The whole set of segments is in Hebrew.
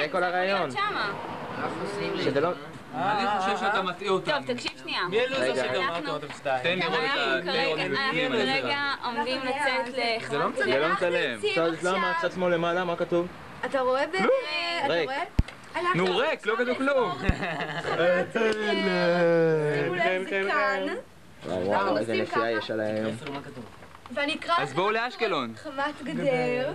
זה כל הרעיון. שזה לא... אני חושב שאתה מטעה אותנו. טוב, תקשיב שנייה. מי אלו זה שגמרת אותם שתיים? תן לראות את אנחנו כרגע עומדים לצאת לחמת זה לא מצלם. למה? קצת שמאל למעלה, מה כתוב? אתה רואה ב... ריק. נו ריק, לא כתוב כלום. שימו לב, זה כאן. וואו, איזה נסיעה יש על היום. ואני אקרא אז בואו לאשקלון. חמת גדר,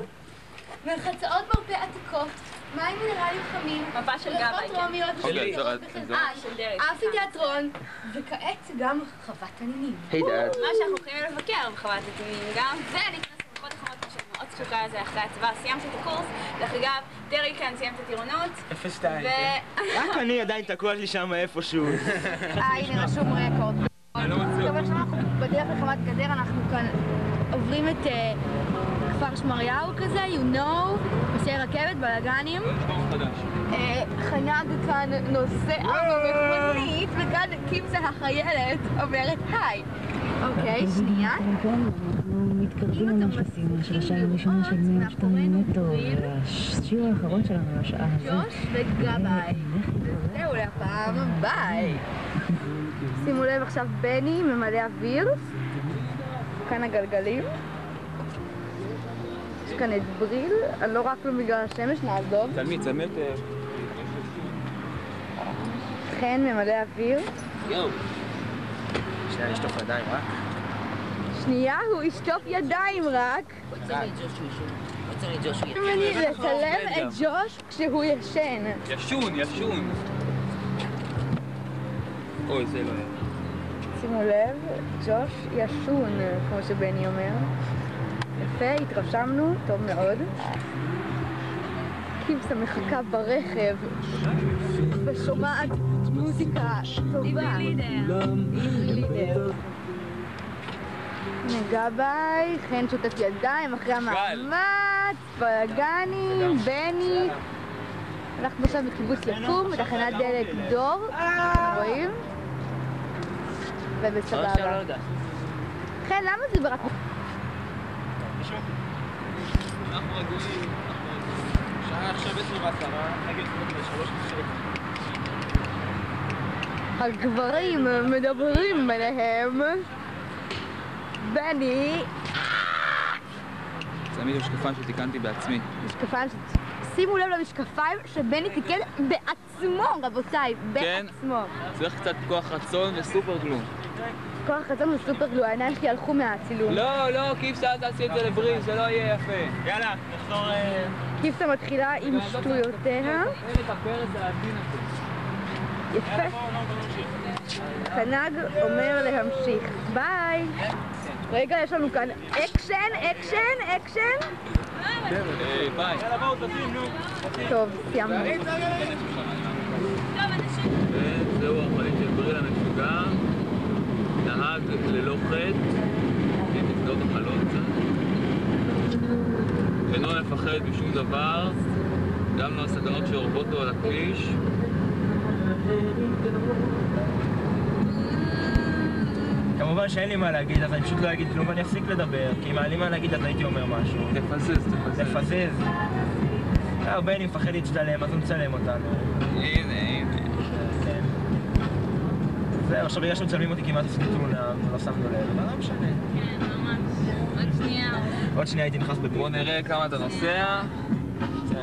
מרחצאות מרפא עתיקות, מים מינרלים חמים, מפה של בריכות גבאי. טרומיות, אוקיי, של דרק. אף תיאטרון, וכעת גם חוות הנינים. היי דאד. מה שאנחנו הולכים לבקר בחוות התנינים גם, ולהיכנס לבריכות החמות שאני מאוד זקוקה לזה אחרי הצבא. סיימתי את הקורס, דרך אגב, דרעי כאן סיים את הטירונות. 02. רק אני עדיין תקוע לי שם איפשהו. הנה רשום רקורד. טוב, עכשיו אנחנו בדרך לחמת גדר, אנחנו כאן עוברים את כפר שמריהו כזה, you know, נוסעי רכבת, בלגנים. חנג כאן נוסע במכונית, וכאן קימסה החיילת אומרת היי. אוקיי, שנייה. מתקרבים ממש לסיום של השעה הראשונה של 102 מטר, והשיעור האחרון שלנו לשעה הזאת. ג'וש וגבאי. זהו להפעם, ביי. שימו לב עכשיו בני ממלא אוויר. כאן הגלגלים. יש כאן את בריל, אני לא רק בגלל השמש, נעזוב. תלמיד, צלמת. חן ממלא אוויר. יואו. שנייה, לשטוף ידיים רק. שנייה, הוא ישטוף ידיים רק. אני לצלם את ג'וש כשהוא ישן. ישון, ישון. אוי, זה לא היה. שימו לב, ג'וש ישון, כמו שבני אומר. יפה, התרשמנו, טוב מאוד. קימסה מחכה ברכב ושומעת מוזיקה טובה. לידר. הנה גבאי, חן שוטף ידיים אחרי המאמץ, בלגנים, בני. אנחנו עכשיו בקיבוץ לקום, בתחנת דלק דור, רואים? ובסבבה. חן, למה זה ברק? אנחנו רגועים, שעה עכשיו 10:10, נגיד ב-3:30. הגברים מדברים ביניהם. בני... שמים לי משקפיים שתיקנתי בעצמי. משקפיים שימו לב למשקפיים שבני תיקן בעצמו, רבותיי, בעצמו. צריך קצת כוח רצון וסופר גלו. כוח רצון וסופר גלו, העיניים שלי הלכו מהצילום. לא, לא, קיפסה אל תעשי את זה לבריל, זה לא יהיה יפה. יאללה, נחזור... קיפסה מתחילה עם שטויותיה. אין את הפרץ על הדין הזה. יפה. חנג אומר להמשיך. ביי. רגע, יש לנו כאן אקשן, אקשן, אקשן. ביי. יאללה, בואו, תשים, נו. טוב, סיימנו. וזהו החלית של בריל המשוגע. נהג ללא חטא. נפתור את החלון קצת. אינו מפחד משום דבר. גם לא הסכנות שאורבות לו על הכביש. כמובן שאין לי מה להגיד, אז אני פשוט לא אגיד כלום ואני אפסיק לדבר, כי אם היה לי מה להגיד אז הייתי אומר משהו. תפזז. לפזז. בני מפחד להצטלם, אז הוא מצלם אותנו. הנה. כן. זהו, עכשיו בגלל שמצלמים אותי כמעט עשיתי תאונה, ולא שמנו לב, אבל לא משנה. כן, ממש. עוד שנייה. עוד שנייה הייתי נכנס בבריל. בוא נראה כמה אתה נוסע.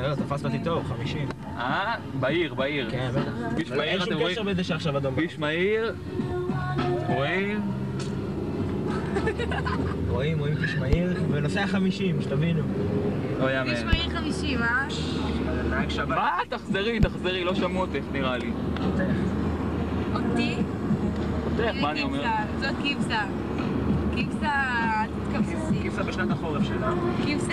לא, תפסת אותי טוב, 50. בעיר. כן, בטח. כביש אין מהיר, שום אתם רואים? קשר בזה שעכשיו אדום. כביש מהיר. רואים? רואים כביש מהיר, ונוסע 50, שתבינו. לא יאמן. כביש מהיר 50, נהג שבת. מה? תחזרי, לא שמעו אותך נראה לי. אותי? אותך, מה אני אומר? זאת קיבסה. קיבסה, תתכבסי. קיבסה בשנת החורף שלה. קיבסה,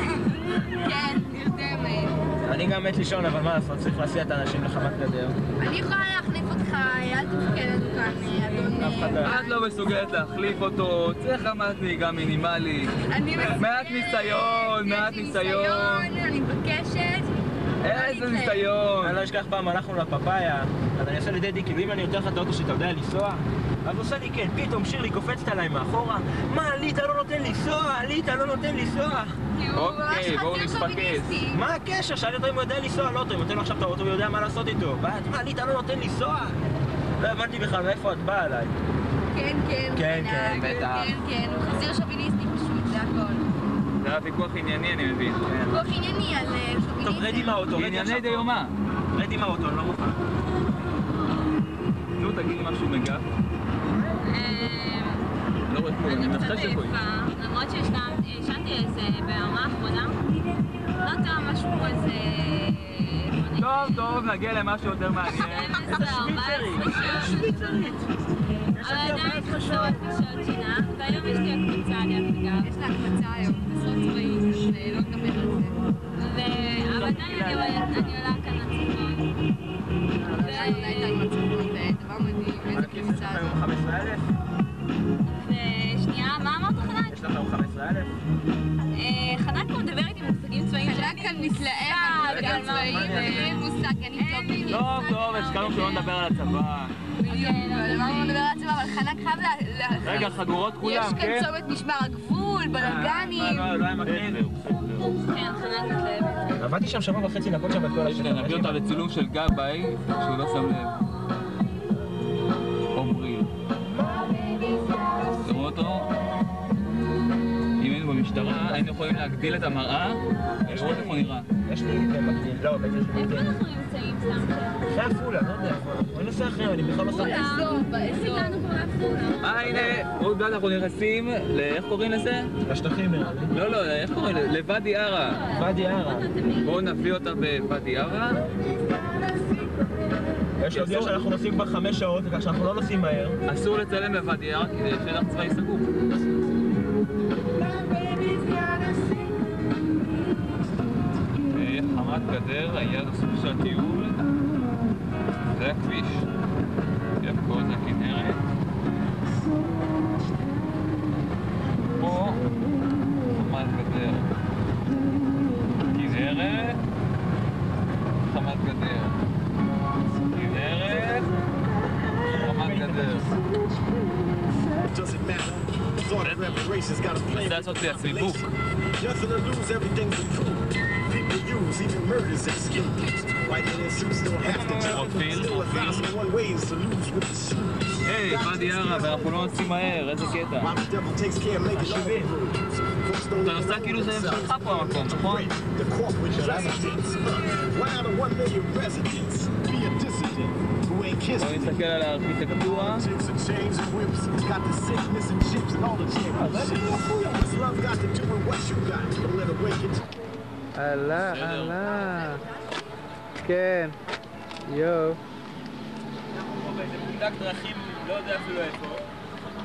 כן, נרדמת. אני גם מת לישון, אבל מה לעשות, צריך להסיע את האנשים לחמת גדר. אני יכולה להחליף אותך, אל תפקד לנו כאן, אדון... אף אחד לא. את לא מסוגלת להחליף אותו, צריך רמת נהיגה מינימלית. אני מסוגלת. מעט ניסיון. אני מבקשת. איזה ניסיון. אני לא אשכח פעם, הלכנו לפאפאיה, אז אני עושה לדדי, כאילו אם אני יותר לך את האוטו שאתה יודע לנסוע, אז עושה לי כן, פתאום שירלי קופצת עליי מאחורה. מה, ליטה לא נותן לנסוע, ליטה לא נותן לנסוע. אוקיי, בואו נתפקס. מה הקשר? שאלתי אותו אם הוא יודע לנסוע, לא אותו, אם נותן לו עכשיו את האוטו ויודע מה לעשות איתו. ואת, מה, ליטה לא נותן לנסוע? לא הבנתי בכלל מאיפה את באה עליי. כן, כן. כן, כן, בטח. כן, כן, הוא חזיר שוביניסטי פשוט, זה הכל. זה היה ויכוח ענייני, אני מבין. ויכוח ענייני על שוביניסטי. טוב, רד עם האוטו, רד ענייני עכשיו. דיומה. רד עם האוטו, אני לא מוכן. נו, תגידי משהו מגע. לא רואה כלום, אני מנחש קצת איפה היא. עייפה, למרות שישנתי איזה בעונה האחרונה. לא יודע, משהו איזה... טוב, נגיע למשהו יותר מעניין. 12, 14 שוויצרית. אבל עדיין חסרות פגישות שינה, והיום יש לי הקבוצה דרך אגב. יש לה הקבצה היום, בסוד צבאי, ולא נדבר על זה. אבל עדיין אני עולה כאן לצפון. עדיין עולה איתה עם הצפון, זה דבר מדהים, איזה הכסף קבוצה שלך היום הזאת. 15,000? ושנייה, מה אמרת חנן? יש לך היום 15,000? חנן כבר מדבר איתי במושגים צבאיים. חנן כאן מתלהב על מושגים צבאיים, ואין מושג, אני טוב. טוב, הסכמנו שלא נדבר על הצבא. אבל אמרנו לדבר על הצבא, אבל חנן חייב רגע, חגורות כולם, יש כן? כאן צומת משמר הגבול, בלגנים. לא היה מגניב. כן, חנן מתלהבת. עבדתי שם שבוע וחצי לנקות שם את כל השטח. נביא אותה לצילום של גבאי, שהוא לא שם לב. עומרי. תראו אותו? אם היינו במשטרה, היינו יכולים להגדיל את המראה ולראות איפה נראה. יש לי מקדים. לא, בעצם יש לי איפה מקדים. אנחנו נמצאים סתם? אחרי עפולה, לא יודע איפה. אני נוסע אחרי, אני בכלל לא שם. איך הגענו כבר לעפולה? הנה, עוד מעט אנחנו נכנסים איך קוראים לזה? לשטחים נראה לי. לא, איך קוראים לזה? לוואדי ערה. ואדי ערה. בואו נביא אותה בוואדי ערה. יש להודיע שאנחנו נוסעים כבר 5 שעות, כך שאנחנו לא נוסעים מהר. אסור לצלם בוואדי ערה כדי שטח צבאי סגור. חמת גדר, היעד הסוף של הטיול. זה הכביש. יפקוד, זה הכנרת. פה חמת גדר. כנרת. חמת גדר. כנרת. חמת גדר. Doesn't matter. Thought of reparations got a plan. ניסה לעשות לי הסיבוב. Nothing to lose, everything's improved. People use even murders as excuses. White men in suits don't have to choose. Still 1,001 ways to lose with the shoes. היי, ואדי ערה, ואנחנו לא נוסעים מהר, איזה קטע. While the devil takes care of making all the rules. Folks don't אתה נוסע כאילו זה שלך פה המקום, נכון? The corporate residents. Why out of 1 million residents? Be a dissident who ain't בואו kissing. נסתכל על הארכיטקטורה. Chicks and chains and whips. Got the sickness and chips and all the champions. What's love got to do with what you got? Don't let it wake it. הלאה. כן. יואו. אנחנו פה באיזה פונדק דרכים, לא יודע אפילו איפה.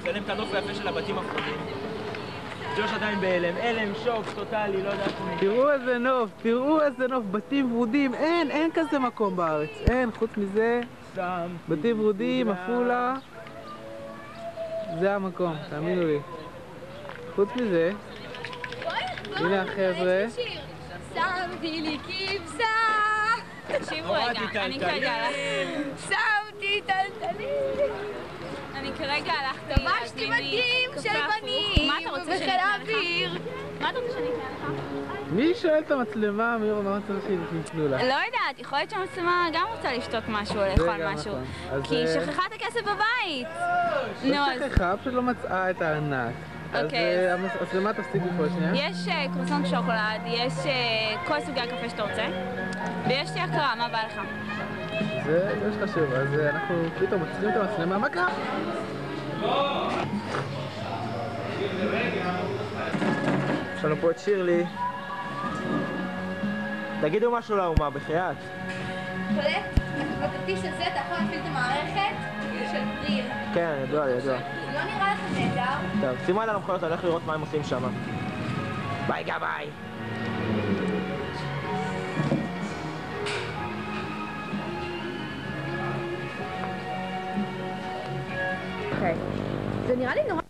צלם את הנוף היפה של הבתים הפרדים. ג'וש עדיין בהלם, הלם, שוק, טוטלי, לא יודע איפה נגיד. תראו איזה נוף, בתים ורודים, אין כזה מקום בארץ, אין, חוץ מזה, בתים ורודים, עפולה, זה המקום, תאמינו לי. חוץ מזה, הנה החבר'ה. שמתי לי כבשה, תקשיבו רגע, אני כרגע שמתי טלטלים. אני כרגע הלכתי לבשתי מדים של בנים מה אתה רוצה שאני בחיל אקנה האוויר. לך? מה אתה רוצה שאני אקנה לך? מי שואל את המצלמה, מי מה צריך שיפנו לה? לא יודעת, יכול להיות שהמצלמה גם רוצה לשתות משהו או לאכול גם משהו. נכון. אז, כי היא שכחה את הכסף בבית. נו, לא אז שכחה, פשוט לא מצאה את הארנק. אוקיי. אז למה תפסיקו פה שנייה? יש קרוסון שוקולד, יש כל סוגי הקפה שאתה רוצה, ויש לי הקראה, מה בא לך? זה חשוב, אז אנחנו פתאום מצילים את המצלמה, מה קרה? יש לנו פה את שירלי. תגידו משהו לאומה, בחייאת. קולט, בכרטיס הזה אתה יכול להפעיל את המערכת של פריל. כן, ידוע. לא נראה לך נהדר? טוב, שימו על המחויות, הולך לראות מה הם עושים שם. ביי גביי! זה נראה לי נורא